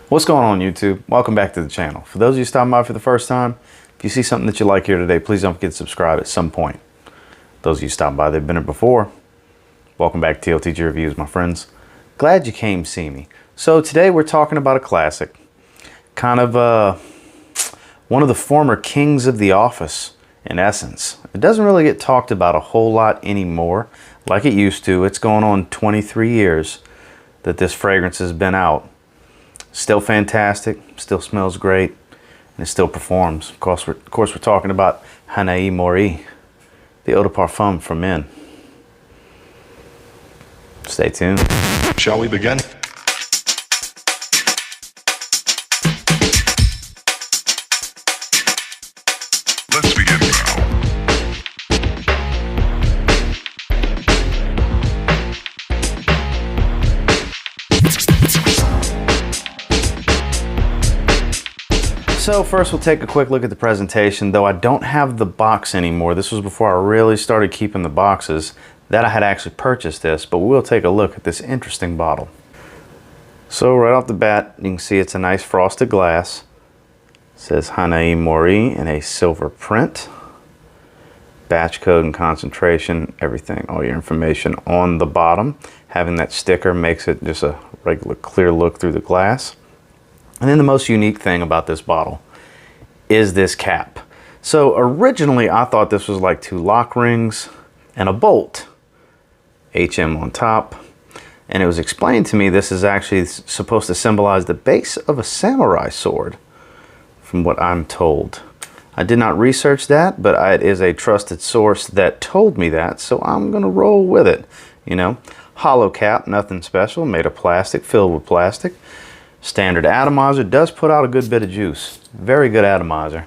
What's going on, YouTube? Welcome back to the channel. For those of you stopping by for the first time, if you see something that you like here today, please don't forget to subscribe at some point. Those of you stopping by, they've been here before. Welcome back to TLTG Reviews, my friends. Glad you came see me. So today we're talking about a classic. Kind of one of the former kings of the office, in essence. It doesn't really get talked about a whole lot anymore like it used to. It's going on 23 years that this fragrance has been out. Still fantastic, still smells great, and it still performs. Of course, we're talking about Hanae Mori, the eau de parfum for men. Stay tuned. Shall we begin? Let's begin now. So first we'll take a quick look at the presentation, though I don't have the box anymore. This was before I really started keeping the boxes that I had actually purchased this, but we'll take a look at this interesting bottle. So right off the bat, you can see it's a nice frosted glass. It says Hanae Mori in a silver print. Batch code and concentration, everything, all your information on the bottom. Having that sticker makes it just a regular clear look through the glass. And then the most unique thing about this bottle is this cap. So originally I thought this was like two lock rings and a bolt. HM on top. And it was explained to me this is actually supposed to symbolize the base of a samurai sword, from what I'm told. I did not research that, but it is a trusted source that told me that, so I'm gonna roll with it. You know, hollow cap, nothing special, made of plastic, filled with plastic. Standard atomizer, does put out a good bit of juice. Very good atomizer.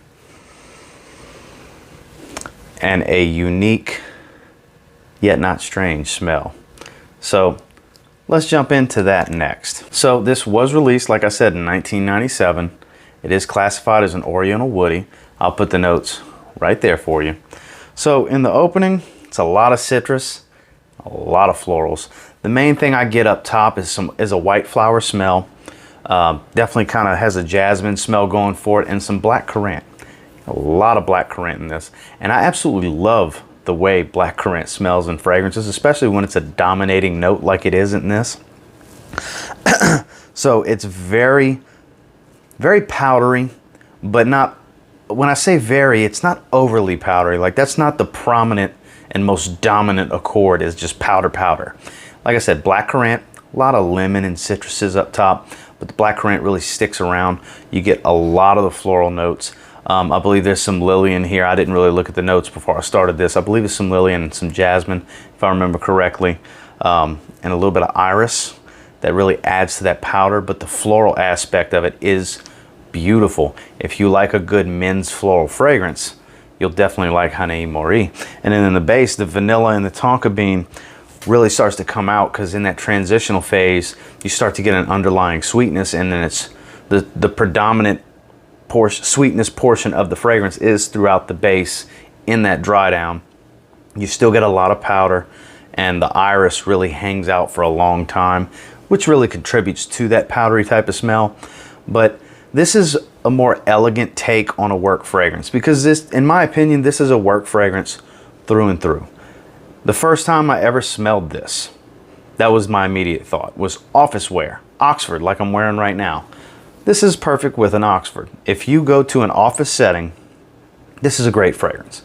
And a unique, yet not strange smell. So let's jump into that next. So this was released, like I said, in 1997. It is classified as an Oriental Woody. I'll put the notes right there for you. So in the opening, it's a lot of citrus, a lot of florals. The main thing I get up top is a white flower smell. Definitely kind of has a jasmine smell going for it, and some black currant. A lot of black currant in this. And I absolutely love the way black currant smells in fragrances, especially when it's a dominating note like it is in this. So it's very, very powdery, but not, when I say very, it's not overly powdery. Like, that's not the prominent and most dominant accord, is just powder. Like I said, black currant, a lot of lemon and citruses up top, but the black currant really sticks around. You get a lot of the floral notes. I believe there's some lily in here. I didn't really look at the notes before I started this. I believe there's some lily and some jasmine, if I remember correctly, and a little bit of iris that really adds to that powder, but the floral aspect of it is beautiful. If you like a good men's floral fragrance, you'll definitely like Hanae Mori. And then in the base, the vanilla and the tonka bean really starts to come out, because in that transitional phase you start to get an underlying sweetness, and then it's the predominant sweetness portion of the fragrance is throughout the base. In that dry down, you still get a lot of powder, and the iris really hangs out for a long time, which really contributes to that powdery type of smell. But this is a more elegant take on a work fragrance, because this, in my opinion, this is a work fragrance through and through. The first time I ever smelled this, that was my immediate thought, was office wear, Oxford, like I'm wearing right now. This is perfect with an Oxford. If you go to an office setting, this is a great fragrance.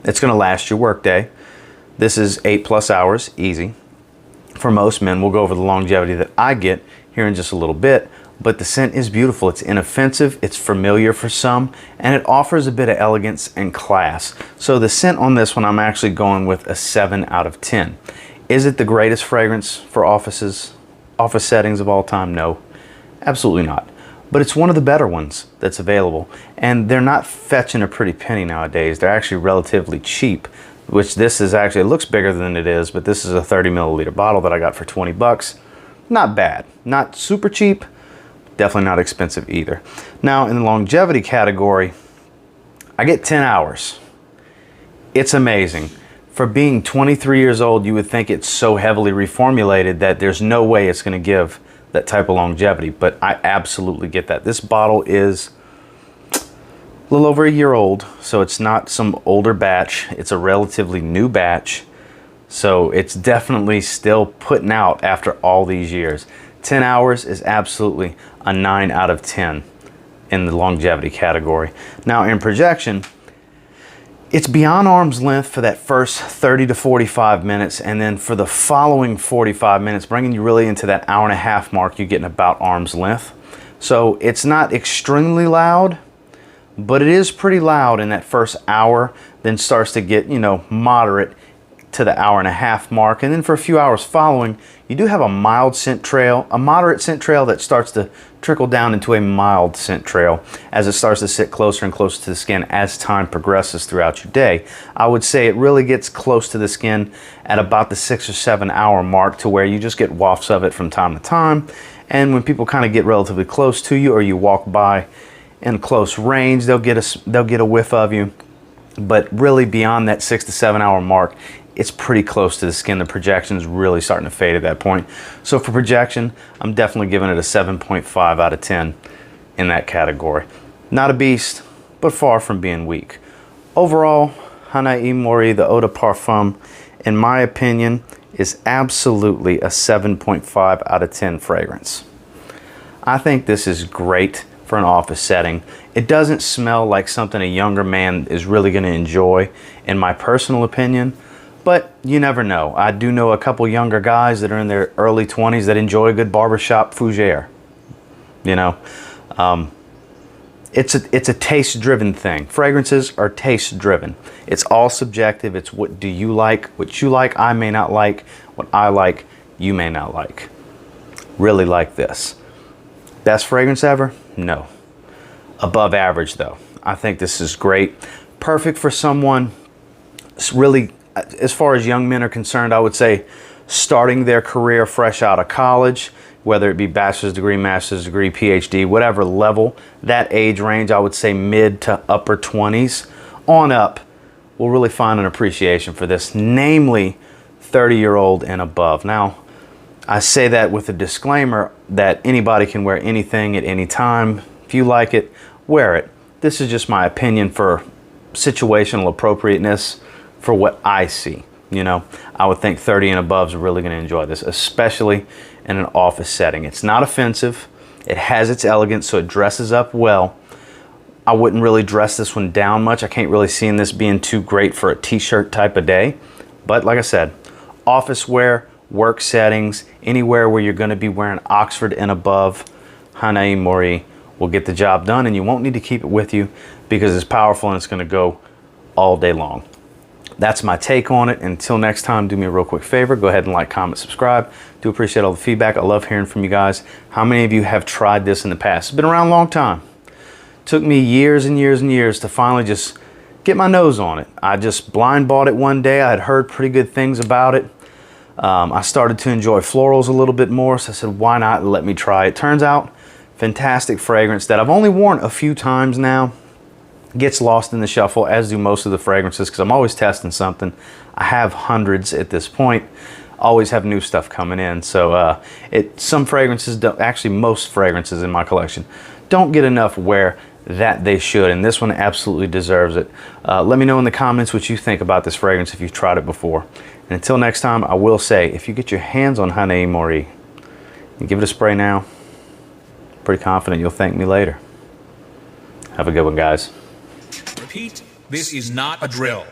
It's gonna last your work day. This is 8+ hours, easy. For most men, we'll go over the longevity that I get here in just a little bit, but the scent is beautiful. It's inoffensive, it's familiar for some, and it offers a bit of elegance and class. So the scent on this one, I'm actually going with a 7 out of 10. Is it the greatest fragrance for office settings of all time? No, absolutely not. But it's one of the better ones that's available. And they're not fetching a pretty penny nowadays. They're actually relatively cheap, which this is actually, it looks bigger than it is, but this is a 30 milliliter bottle that I got for 20 bucks. Not bad, not super cheap, definitely not expensive either. Now in the longevity category, I get 10 hours. It's amazing. For being 23 years old, you would think it's so heavily reformulated that there's no way it's going to give that type of longevity, but I absolutely get that. This bottle is a little over a year old, so it's not some older batch. It's a relatively new batch, so it's definitely still putting out after all these years. 10 hours is absolutely a 9 out of 10 in the longevity category. Now in projection, it's beyond arm's length for that first 30 to 45 minutes, and then for the following 45 minutes, bringing you really into that hour and a half mark, you're getting about arm's length. So it's not extremely loud, but it is pretty loud in that first hour, then starts to get, you know, moderate to the hour and a half mark. And then for a few hours following, you do have a mild scent trail, a moderate scent trail that starts to trickle down into a mild scent trail as it starts to sit closer and closer to the skin as time progresses throughout your day. I would say it really gets close to the skin at about the 6 or 7 hour mark, to where you just get wafts of it from time to time. And when people kind of get relatively close to you, or you walk by in close range, they'll get a whiff of you. But really beyond that 6 to 7 hour mark, it's pretty close to the skin. The projection is really starting to fade at that point. So for projection, I'm definitely giving it a 7.5 out of 10 in that category. Not a beast, but far from being weak. Overall, Hanae Mori, the eau de parfum, in my opinion, is absolutely a 7.5 out of 10 fragrance. I think this is great for an office setting. It doesn't smell like something a younger man is really going to enjoy, in my personal opinion. But you never know. I do know a couple younger guys that are in their early 20s that enjoy a good barbershop fougere. You know, it's a taste-driven thing. Fragrances are taste-driven. It's all subjective. It's what do you like? What you like, I may not like. What I like, you may not like. Really like this. Best fragrance ever? No. Above average, though. I think this is great. Perfect for someone really, as far as young men are concerned, I would say starting their career fresh out of college, whether it be bachelor's degree, master's degree, PhD, whatever level, that age range, I would say mid to upper 20s on up, will really find an appreciation for this, namely 30-year-old and above. Now, I say that with a disclaimer that anybody can wear anything at any time. If you like it, wear it. This is just my opinion for situational appropriateness for what I see. You know, I would think 30 and above is really going to enjoy this, especially in an office setting. It's not offensive. It has its elegance, so it dresses up well. I wouldn't really dress this one down much. I can't really see this being too great for a t-shirt type of day. But like I said, office wear, work settings, anywhere where you're going to be wearing Oxford and above, Hanae Mori will get the job done, and you won't need to keep it with you because it's powerful and it's going to go all day long. That's my take on it. Until next time, do me a real quick favor. Go ahead and like, comment, subscribe. Do appreciate all the feedback. I love hearing from you guys. How many of you have tried this in the past? It's been around a long time. Took me years and years and years to finally just get my nose on it. I just blind bought it one day. I had heard pretty good things about it. I started to enjoy florals a little bit more, so I said, why not let me try it? Turns out, fantastic fragrance that I've only worn a few times now. Gets lost in the shuffle, as do most of the fragrances, because I'm always testing something. I have hundreds at this point. Always have new stuff coming in. So some fragrances don't, actually most fragrances in my collection don't get enough wear that they should, and this one absolutely deserves it. Let me know in the comments what you think about this fragrance if you've tried it before. And until next time, I will say, if you get your hands on Hanae Mori and give it a spray now, pretty confident you'll thank me later. Have a good one, guys. Repeat, this is not a drill.